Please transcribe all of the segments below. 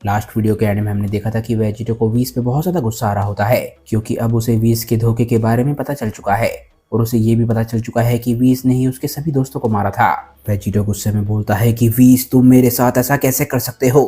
Last video के and में हमने देखा था कि वेजिटो को व्हीस पे बहुत ज्यादा गुस्सा आ रहा होता है, क्योंकि अब उसे व्हीस के धोखे के बारे में पता चल चुका है और उसे ये भी पता चल चुका है कि व्हीस ने ही उसके सभी दोस्तों को मारा था। वेजिटो गुस्से में बोलता है कि व्हीस, तुम मेरे साथ ऐसा कैसे कर सकते हो?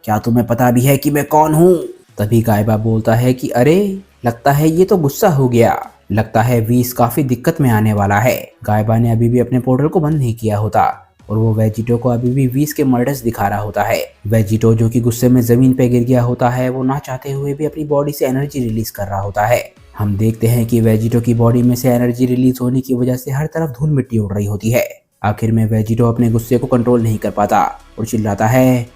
क्या तुम्हें पता भी है कि मैं कौन हूँ? तभी गायबा बोलता है कि अरे, लगता है ये तो गुस्सा हो गया। लगता है व्हीस काफी दिक्कत में आने वाला है। गायबा ने अभी भी अपने पोर्टल को बंद नहीं किया होता और वो वेजिटो को अभी भी व्हीस के मर्डर्स दिखा रहा होता है। वेजिटो जो कि गुस्से में जमीन पे गिर गया होता है, वो ना चाहते हुए भी अपनी बॉडी से एनर्जी रिलीज कर रहा होता है। हम देखते हैं कि वेजिटो की बॉडी में से एनर्जी रिलीज होने की वजह से हर तरफ धूल मिट्टी उड़ रही होती है। आखिर में वेजिटो अपने गुस्से को कंट्रोल नहीं कर पाता और चिल्लाता है,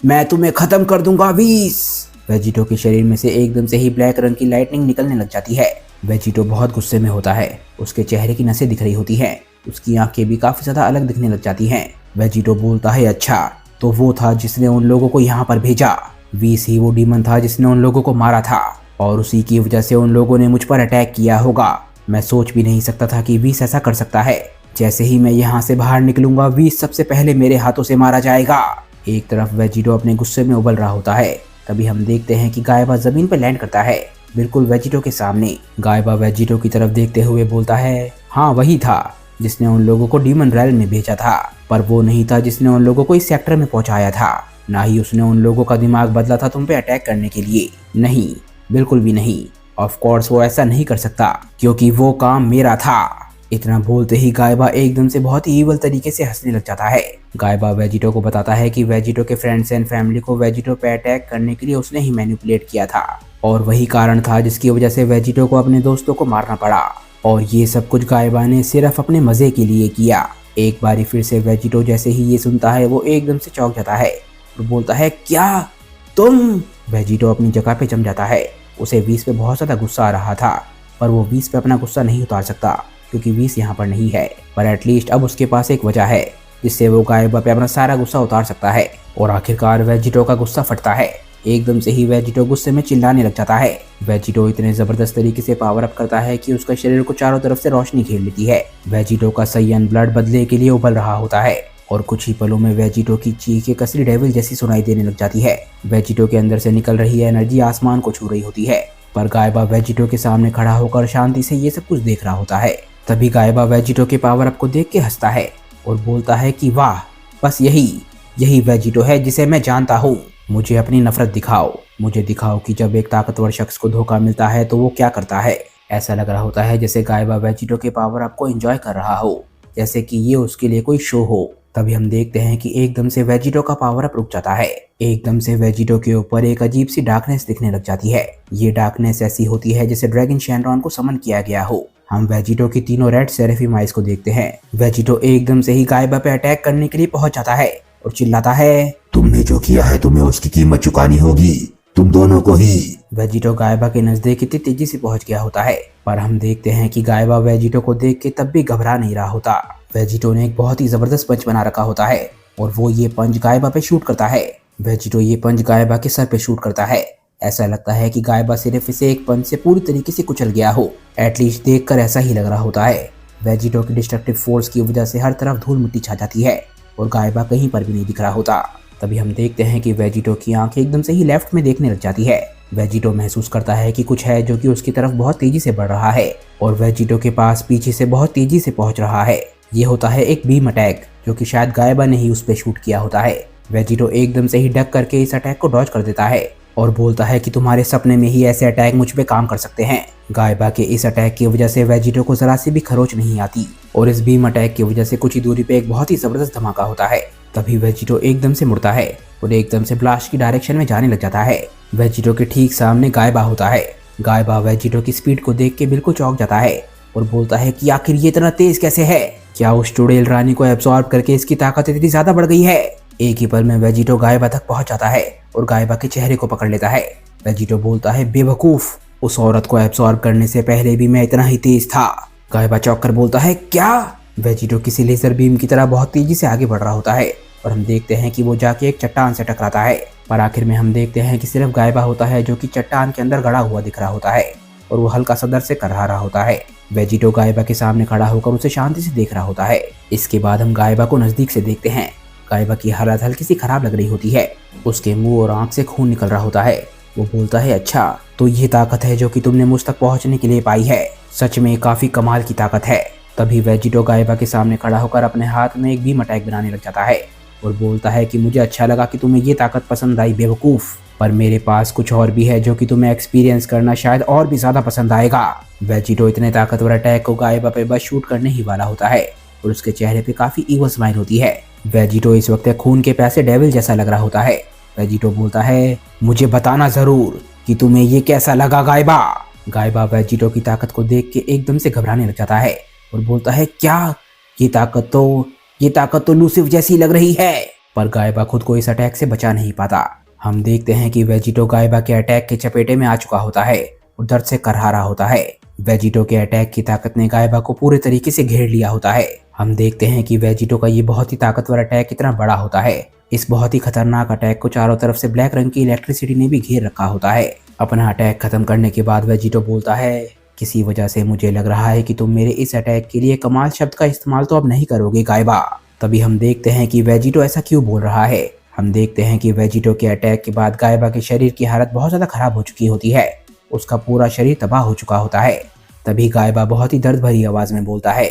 मैं तुम्हें खत्म कर दूंगा व्हीस। वेजिटो के शरीर में से एकदम से ही ब्लैक रंग की लाइटनिंग निकलने लग जाती है। वेजिटो बहुत गुस्से में होता है। उसके चेहरे की नसें दिख रही होती हैं। उसकी आंखें भी काफी ज्यादा अलग दिखने लग जाती हैं। वेजिटो बोलता है, अच्छा तो वो था जिसने उन लोगों को यहाँ पर भेजा। व्हीस ही वो डीमन था जिसने उन लोगों को मारा था और उसी की वजह से उन लोगों ने मुझ पर अटैक किया होगा। मैं सोच भी नहीं सकता था कि व्हीस ऐसा कर सकता है। जैसे ही मैं यहाँ से बाहर निकलूंगा, व्हीस सबसे पहले मेरे हाथों से मारा जाएगा। एक तरफ वेजिटो अपने गुस्से में उबल रहा होता है। तभी हम देखते हैं कि गायबा जमीन पर लैंड करता है, बिल्कुल वेजिटो के सामने। गायबा वेजिटो की तरफ देखते हुए बोलता है, हाँ वही था जिसने उन लोगों को डीमन रैल में भेजा था, पर वो नहीं था जिसने उन लोगों को इस सेक्टर में पहुंचाया था। ना ही उसने उन लोगों का दिमाग बदला था तुम पे अटैक करने के लिए। नहीं, बिल्कुल भी नहीं। ऑफ कोर्स वो ऐसा नहीं कर सकता, क्योंकि वो काम मेरा था। इतना बोलते ही गायबा एकदम से बहुत ही ईवल तरीके से हंसने लग जाता है। गायबा वेजिटो को बताता है कि वेजिटो के फ्रेंड्स एंड फैमिली को वेजिटो पे अटैक करने के लिए उसने ही मैनिपुलेट किया था और वही कारण था जिसकी वजह से वेजिटो को अपने दोस्तों को मारना पड़ा। और ये सब कुछ गायबा ने सिर्फ अपने मजे के लिए किया। एक बारी फिर से वेजिटो जैसे ही ये सुनता है, वो एकदम से चौंक जाता है और बोलता है, क्या तुम? वेजिटो अपनी जगह पे जम जाता है। उसे व्हीस पे बहुत ज्यादा गुस्सा आ रहा था, पर वो व्हीस पे अपना गुस्सा नहीं उतार सकता क्योंकि व्हीस यहाँ पर नहीं है। पर एटलीस्ट अब उसके पास एक वजह है जिससे वो गायबा पे अपना सारा गुस्सा उतार सकता है। और आखिरकार वेजिटो का गुस्सा फटता है। एकदम से ही वेजिटो गुस्से में चिल्लाने लग जाता है। वेजिटो इतने जबरदस्त तरीके से पावर अप करता है कि उसका शरीर को चारों तरफ से रोशनी घेर लेती है। वेजिटो का साइयन ब्लड बदले के लिए उबल रहा होता है और कुछ ही पलों में वेजिटो की चीखें कसरी डेविल जैसी सुनाई देने लग जाती है। वेजिटो के अंदर से निकल रही एनर्जी आसमान को छू रही होती है, पर गायबा वेजिटो के सामने खड़ा होकर शांति से ये सब कुछ देख रहा होता है। तभी गायबा वेजिटो के पावर अप को देख के हंसता है और बोलता है कि वाह, बस यही वेजिटो है जिसे मैं जानता हूँ। मुझे अपनी नफरत दिखाओ। मुझे दिखाओ कि जब एक ताकतवर शख्स को धोखा मिलता है तो वो क्या करता है। ऐसा लग रहा होता है जैसे गायबा वेजिटो के पावर अप को एंजॉय कर रहा हो, जैसे कि ये उसके लिए कोई शो हो। तभी हम देखते हैं कि एकदम से वेजिटो का पावर अप रुक जाता है। एकदम से वेजिटो के ऊपर एक अजीब सी डार्कनेस दिखने लग जाती है। ये डार्कनेस ऐसी होती है जैसे ड्रैगन शैनरॉन को समन किया गया हो। हम वेजिटो की तीनों रेड सेरेफिम आइज को देखते हैं। वेजिटो एकदम से ही गायबा पे अटैक करने के लिए पहुंच जाता है और चिल्लाता है, तुमने जो किया है तुम्हें उसकी कीमत चुकानी होगी, तुम दोनों को ही। वेजिटो गायबा के नजदीक इतनी तेजी से पहुंच गया होता है, पर हम देखते हैं कि गायबा वेजिटो को देख के तब भी घबरा नहीं रहा होता। वेजिटो ने एक बहुत ही जबरदस्त पंच बना रखा होता है और वो ये पंच गायबा पे शूट करता है। वेजिटो ये पंच गायबा के सर पे शूट करता है। ऐसा लगता है कि गायबा सिर्फ इसे एक पंच से पूरी तरीके से कुचल गया हो। एटलीस्ट देखकर ऐसा ही लग रहा होता है। वेजिटो की डिस्ट्रक्टिव फोर्स की वजह से हर तरफ धूल मिट्टी छा जाती है और गायबा कहीं पर भी नहीं दिख रहा होता। तभी हम देखते हैं कि वेजिटो की आंख एकदम से ही लेफ्ट में देखने लग जाती है। वेजिटो महसूस करता है कि कुछ है जो कि उसकी तरफ बहुत तेजी से बढ़ रहा है और वेजिटो के पास पीछे से बहुत तेजी से पहुंच रहा है। ये होता है एक बीम अटैक, जो कि शायद गायबा ने ही उस पर शूट किया होता है। वेजिटो एकदम से ही डक करके इस अटैक को डॉज कर देता है और बोलता है कि तुम्हारे सपने में ही ऐसे अटैक मुझ पे काम कर सकते हैं। गायबा के इस अटैक की वजह से वेजिटो को जरा सी भी खरोच नहीं आती और इस बीम अटैक की वजह से कुछ ही दूरी पे एक बहुत ही जबरदस्त धमाका होता है। तभी वेजिटो एकदम से मुड़ता है और एकदम से ब्लास्ट की डायरेक्शन में जाने लग जाता है। वेजिटो के ठीक सामने गायबा होता है। गायबा वेजिटो की स्पीड को देख के बिल्कुल चौंक जाता है और बोलता है कि आखिर ये इतना तेज कैसे है? क्या उस चुड़ैल रानी को एब्सॉर्ब करके इसकी ताकत इतनी ज्यादा बढ़ गई है? एक ही पल में वेजिटो गायबा तक पहुंच जाता है और गायबा के चेहरे को पकड़ लेता है। वेजिटो बोलता है, बेवकूफ, उस औरत को एब्सॉर्ब करने से पहले भी मैं इतना ही तेज था। गायबा चौंक कर बोलता है, क्या? वेजिटो किसी लेजर बीम की तरह बहुत तेजी से आगे बढ़ रहा होता है और हम देखते हैं कि वो जाके एक चट्टान से टकराता है। पर आखिर में हम देखते हैं कि सिर्फ गायबा होता है जो कि चट्टान के अंदर गड़ा हुआ दिख रहा होता है और वो हल्का सा दर्द से करहा रहा होता है। वेजिटो गायबा के सामने खड़ा होकर उसे शांति से देख रहा होता है। इसके बाद हम गायबा को नजदीक से देखते हैं। गायबा की हालत हल्की सी खराब लग रही होती है। उसके मुंह और आंख से खून निकल रहा होता है। वो बोलता है, अच्छा तो ये ताकत है जो कि तुमने मुझ तक पहुंचने के लिए पाई है, सच में काफी कमाल की ताकत है। तभी वेजिटो गायबा के सामने खड़ा होकर अपने हाथ में एक बीम अटैक बनाने लग जाता है और बोलता है कि मुझे अच्छा लगा कि तुम्हें ये ताकत पसंद आई बेवकूफ, पर मेरे पास कुछ और भी है जो कि तुम्हें एक्सपीरियंस करना शायद और भी ज्यादा पसंद आएगा। वेजिटो इतने ताकतवर अटैक को गायबा पे बस शूट करने ही वाला होता है और उसके चेहरे पे काफी ईवल स्माइल होती है। वेजिटो इस वक्त खून के प्यासे डेविल जैसा लग रहा होता है। वेजिटो बोलता है, मुझे बताना जरूर कि तुम्हें ये कैसा लगा गायबा। गायबा वेजिटो की ताकत को देख के एकदम से घबराने लग जाता है और बोलता है, क्या ये ताकत तो लूसिफ जैसी लग रही है। पर गायबा खुद को इस अटैक से बचा नहीं पाता। हम देखते हैं कि वेजिटो गायबा के अटैक के चपेटे में आ चुका होता है और दर्द से करहारा होता है। वेजिटो के अटैक की ताकत ने गायबा को पूरे तरीके से घेर लिया होता है। हम देखते हैं कि वेजिटो का ये बहुत ही ताकतवर अटैक कितना बड़ा होता है। इस बहुत ही खतरनाक अटैक को चारों तरफ से ब्लैक रंग की इलेक्ट्रिसिटी ने भी घेर रखा होता है। अपना अटैक खत्म करने के बाद वेजिटो बोलता है, किसी वजह से मुझे लग रहा है कि तुम मेरे इस अटैक के लिए कमाल शब्द का इस्तेमाल तो अब नहीं करोगे गायबा। तभी हम देखते हैं कि वेजिटो ऐसा क्यों बोल रहा है। हम देखते हैं कि वेजिटो के अटैक के बाद गायबा के शरीर की हालत बहुत ज्यादा खराब हो चुकी होती है। उसका पूरा शरीर तबाह हो चुका होता है। तभी गायबा बहुत ही दर्द भरी आवाज में बोलता है,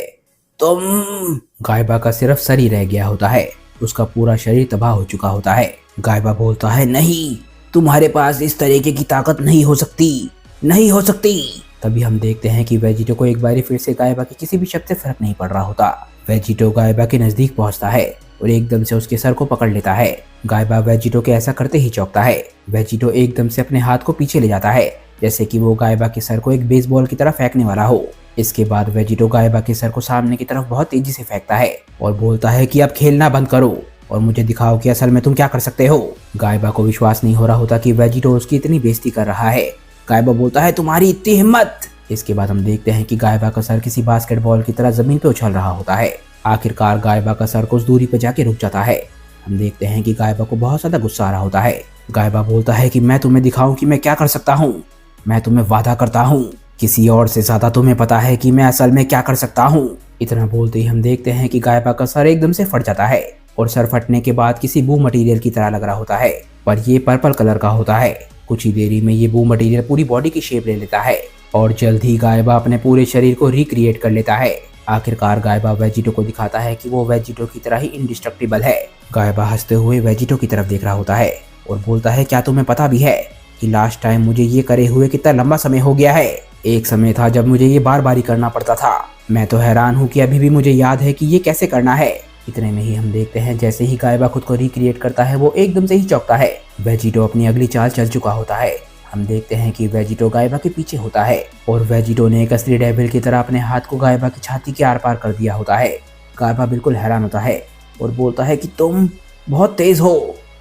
तुम। गायबा का सिर्फ सर ही रह गया होता है। उसका पूरा शरीर तबाह हो चुका होता है। गायबा बोलता है, नहीं, तुम्हारे पास इस तरीके की ताकत नहीं हो सकती। तभी हम देखते हैं कि वेजिटो को एक बारी फिर से गायबा के किसी भी शब्द से फर्क नहीं पड़ रहा होता। वेजिटो गायबा के नजदीक पहुंचता है और एकदम से उसके सर को पकड़ लेता है। गायबा वेजिटो के ऐसा करते ही चौंकता है। वेजिटो एकदम से अपने हाथ को पीछे ले जाता है जैसे कि वो गायबा के सर को एक बेसबॉल की तरफ फेंकने वाला हो। इसके बाद वेजिटो गायबा के सर को सामने की तरफ बहुत तेजी से फेंकता है और बोलता है कि अब खेलना बंद करो और मुझे दिखाओ कि असल में तुम क्या कर सकते हो। गायबा को विश्वास नहीं हो रहा होता कि वेजिटो उसकी इतनी बेइज्जती कर रहा है। गायबा बोलता है, तुम्हारी इतनी हिम्मत। इसके बाद हम देखते हैं कि गायबा का सर किसी बास्केटबॉल की तरह जमीन पे उछल रहा होता है। आखिरकार गायबा का सर कुछ दूरी पर जाके रुक जाता है। हम देखते हैं कि गायबा को बहुत ज्यादा गुस्सा आ रहा होता है। गायबा बोलता है कि मैं तुम्हें दिखाऊं कि मैं क्या कर सकता हूँ। मैं तुम्हें वादा करता हूँ किसी और से ज्यादा तुम्हें पता है कि मैं असल में क्या कर सकता हूँ। इतना बोलते ही हम देखते हैं कि गायबा का सर एकदम से फट जाता है और सर फटने के बाद किसी बू मटेरियल की तरह लग रहा होता है, पर ये पर्पल कलर का होता है। कुछ ही देरी में ये बू मटेरियल पूरी बॉडी की शेप ले लेता है और जल्द ही गायबा अपने पूरे शरीर को रिक्रिएट कर लेता है। आखिरकार गायबा वेजिटो को दिखाता है कि वो वेजिटो की तरह ही इंडिस्ट्रक्टिबल है। गायबा हंसते हुए वेजिटो की तरफ देख रहा होता है और बोलता है, क्या तुम्हें पता भी है कि लास्ट टाइम मुझे ये करे हुए कितना लंबा समय हो गया है। एक समय था जब मुझे ये बार बार ही करना पड़ता था। मैं तो हैरान हूँ कि अभी भी मुझे याद है कि ये कैसे करना है। इतने में ही हम देखते हैं जैसे ही गायबा खुद को रिक्रिएट करता है वो एकदम से ही चौंकता है। वेजिटो अपनी अगली चाल चल चुका होता है। हम देखते हैं कि वेजिटो गायबा के पीछे होता है और वेजिटो ने एक असली डेविल की तरह अपने हाथ को गायबा की छाती के आर पार कर दिया होता है। गायबा बिल्कुल हैरान होता है और बोलता है कि तुम बहुत तेज हो।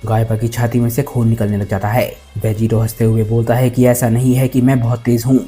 गायबा की छाती में से खून निकलने लग जाता है। वेजिटो हंसते हुए बोलता है कि ऐसा नहीं है कि मैं बहुत तेज हूँ,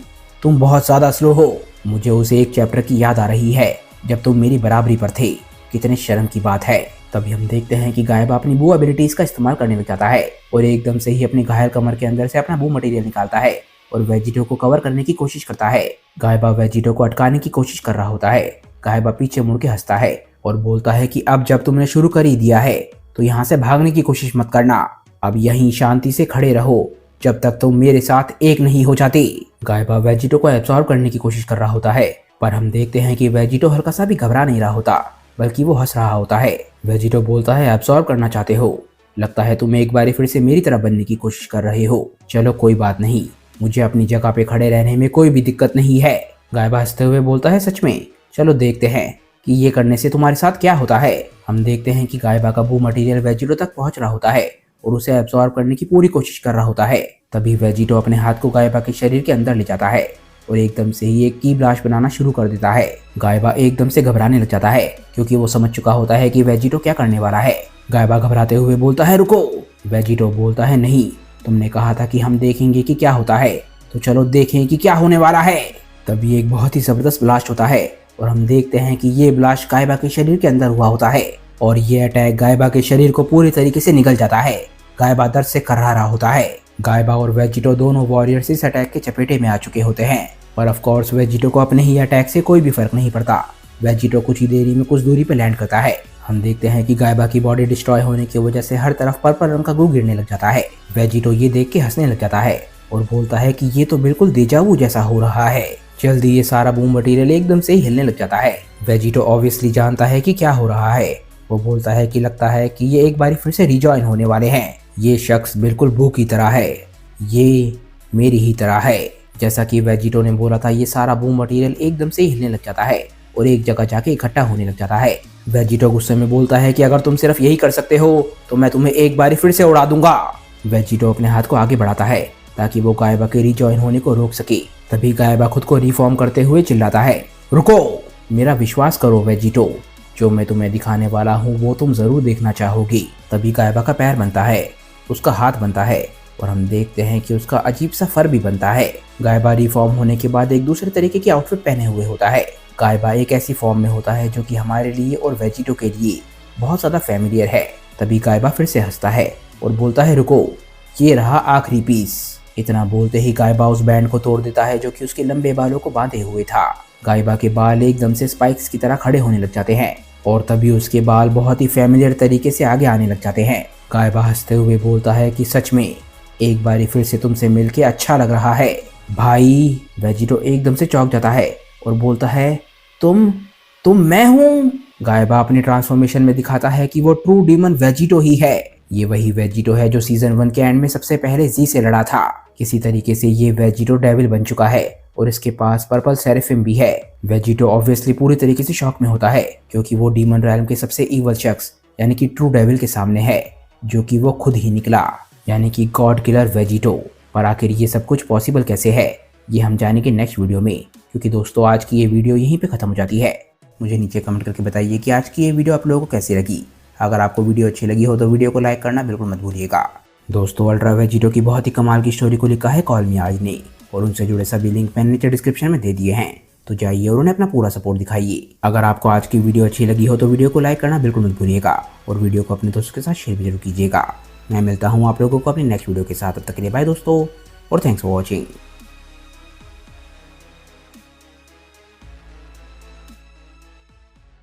तुम बहुत ज्यादा स्लो हो। मुझे उस एक चैप्टर की याद आ रही है जब तुम मेरी बराबरी पर थे। कितने शर्म की बात है। तभी हम देखते हैं कि गायबा अपनी बू एबिलिटीज का इस्तेमाल करने लग जाता है और एकदम से ही अपनी घायल कमर के अंदर से अपना बू मटेरियल निकालता है और वेजिटो को कवर करने की कोशिश करता है। गायबा वेजिटो को अटकाने की कोशिश कर रहा होता है। गायबा पीछे मुड़ के हंसता है और बोलता है कि अब जब तुमने शुरू कर ही दिया है तो यहाँ से भागने की कोशिश मत करना। अब यहीं शांति से खड़े रहो जब तक तुम मेरे साथ एक नहीं हो जाते। गायबा वेजिटो को एब्सॉर्ब करने की कोशिश कर रहा होता है, पर हम देखते हैं कि वेजिटो हल्का सा भी घबरा नहीं रहा होता, बल्कि वो हंस रहा होता है। वेजिटो बोलता है, एब्सॉर्ब करना चाहते हो? लगता है तुम एक बार फिर से मेरी तरह बनने की कोशिश कर रहे हो। चलो कोई बात नहीं, मुझे अपनी जगह पे खड़े रहने में कोई भी दिक्कत नहीं है। गायबा हंसते हुए बोलता है, सच में? चलो देखते हैं कि ये करने से तुम्हारे साथ क्या होता है। हम देखते हैं कि गायबा का बू मटेरियल वेजिटो तक पहुंच रहा होता है और उसे एब्सॉर्ब करने की पूरी कोशिश कर रहा होता है। तभी वेजिटो अपने हाथ को गायबा के शरीर के अंदर ले जाता है और एकदम से ही एक की ब्लास्ट बनाना शुरू कर देता है। गायबा एकदम से घबराने लग जाता है क्योंकि वो समझ चुका होता है कि वेजिटो क्या करने वाला है। गायबा घबराते हुए बोलता है, रुको। वेजिटो बोलता है, नहीं, तुमने कहा था कि हम देखेंगे कि क्या होता है, तो चलो देखें कि क्या होने वाला है। तभी एक बहुत ही जबरदस्त ब्लास्ट होता है और हम देखते हैं कि ये ब्लास्ट गायबा के शरीर के अंदर हुआ होता है और ये अटैक गायबा के शरीर को पूरी तरीके से निगल जाता है। गायबा दर्द से कर्रा रहा होता है। गायबा और वेजिटो दोनों वॉरियर्स इस अटैक के चपेटे में आ चुके होते हैं, पर ऑफ कोर्स वेजिटो को अपने ही अटैक से कोई भी फर्क नहीं पड़ता। वेजिटो कुछ ही देरी में कुछ दूरी पर लैंड करता है। हम देखते हैं कि गायबा की बॉडी डिस्ट्रॉय होने की वजह से हर तरफ पर्पल रंग का गू गिरने लग जाता है। वेजिटो ये देख के हंसने लग जाता है और बोलता है कि ये तो बिल्कुल डेजावू जैसा हो रहा है। जल्दी ये सारा बूम मटेरियल एकदम से ही हिलने लग जाता है। वेजिटो ऑब्वियसली जानता है कि क्या हो रहा है। वो बोलता है कि लगता है कि ये एक बार फिर से रिजॉइन होने वाले हैं। ये शख्स बिल्कुल बू की तरह है, ये मेरी ही तरह है। जैसा कि वेजिटो ने बोला था, ये सारा बूम मटेरियल एकदम से हिलने लग जाता है और एक जगह जाके इकट्ठा होने लग जाता है। वेजिटो गुस्से में बोलता है कि अगर तुम सिर्फ यही कर सकते हो तो मैं तुम्हें एक बार फिर से उड़ा दूंगा। वेजिटो अपने हाथ को आगे बढ़ाता है ताकि वो गायबा के रिजॉइन होने को रोक सके। तभी गायबा खुद को रिफॉर्म करते हुए चिल्लाता है, रुको, मेरा विश्वास करो वेजिटो, जो मैं तुम्हें दिखाने वाला हूँ वो तुम जरूर देखना चाहोगी। तभी गायबा का पैर बनता है, उसका हाथ बनता है और हम देखते हैं कि उसका अजीब सा फर भी बनता है। गायबा रिफॉर्म होने के बाद एक दूसरे तरीके की आउटफिट पहने हुए होता है। गायबा एक ऐसी फॉर्म में होता है जो कि हमारे लिए और वेजिटो के लिए बहुत ज़्यादा फैमिलियर है। तभी गायबा फिर से हंसता है और बोलता है, रुको, ये रहा आखिरी पीस। इतना बोलते ही गायबा उस बैंड को तोड़ देता है जो कि उसके लंबे बालों को बांधे हुए था। गायबा के बाल एकदम से स्पाइक्स की तरह खड़े होने लग जाते हैं और तभी उसके बाल बहुत ही फैमिलियर तरीके से आगे आने लग जाते हैं। गायबा हंसते हुए बोलता है कि सच में एक बारी फिर से तुमसे मिलके अच्छा लग रहा है भाई। वेजिटो एकदम से चौंक जाता है और बोलता है, तुम मैं हूँ। गायबा अपने ट्रांसफॉर्मेशन में दिखाता है कि वो ट्रू डीमन वेजिटो ही है। ये वही वेजिटो है जो सीजन 1 के एंड में सबसे पहले जी से लड़ा था। किसी तरीके से ये वेजिटो डेविल बन चुका है और इसके पास पर्पल सेरेफिम भी है। वेजिटो ऑब्वियसली पूरी तरीके से शॉक में होता है क्योंकि वो डीमन रैल्म के सबसे ईवल शख्स यानी कि ट्रू डेविल के सामने है, जो कि वो खुद ही निकला, यानी कि गॉड किलर वेजिटो। पर आखिर ये सब कुछ पॉसिबल कैसे है, ये हम जानेंगे नेक्स्ट वीडियो में। क्योंकि दोस्तों आज की ये वीडियो यहीं पे खत्म हो जाती है। मुझे नीचे कमेंट करके बताइए कि आज की ये वीडियो आप लोगों को कैसी लगी। अगर आपको वीडियो अच्छी लगी हो तो वीडियो को लाइक करना बिल्कुल मत भूलिएगा। दोस्तों अल्ट्रा वेजिटो की बहुत ही कमाल की स्टोरी को लिखा है कॉल मी आज ने और उनसे जुड़े सभी लिंक मैंने नीचे डिस्क्रिप्शन में दे दिए हैं, तो जाइए और उन्हें अपना पूरा सपोर्ट दिखाइए। अगर आपको आज की वीडियो अच्छी लगी हो तो वीडियो को लाइक करना बिल्कुल मत भूलिएगा और वीडियो को अपने दोस्तों के साथ शेयर भी जरूर कीजिएगा। मैं मिलता हूँ आप लोगों को अपनी नेक्स्ट वीडियो के साथ। तब तक के लिए बाय दोस्तों और थैंक्स फॉर वॉचिंग।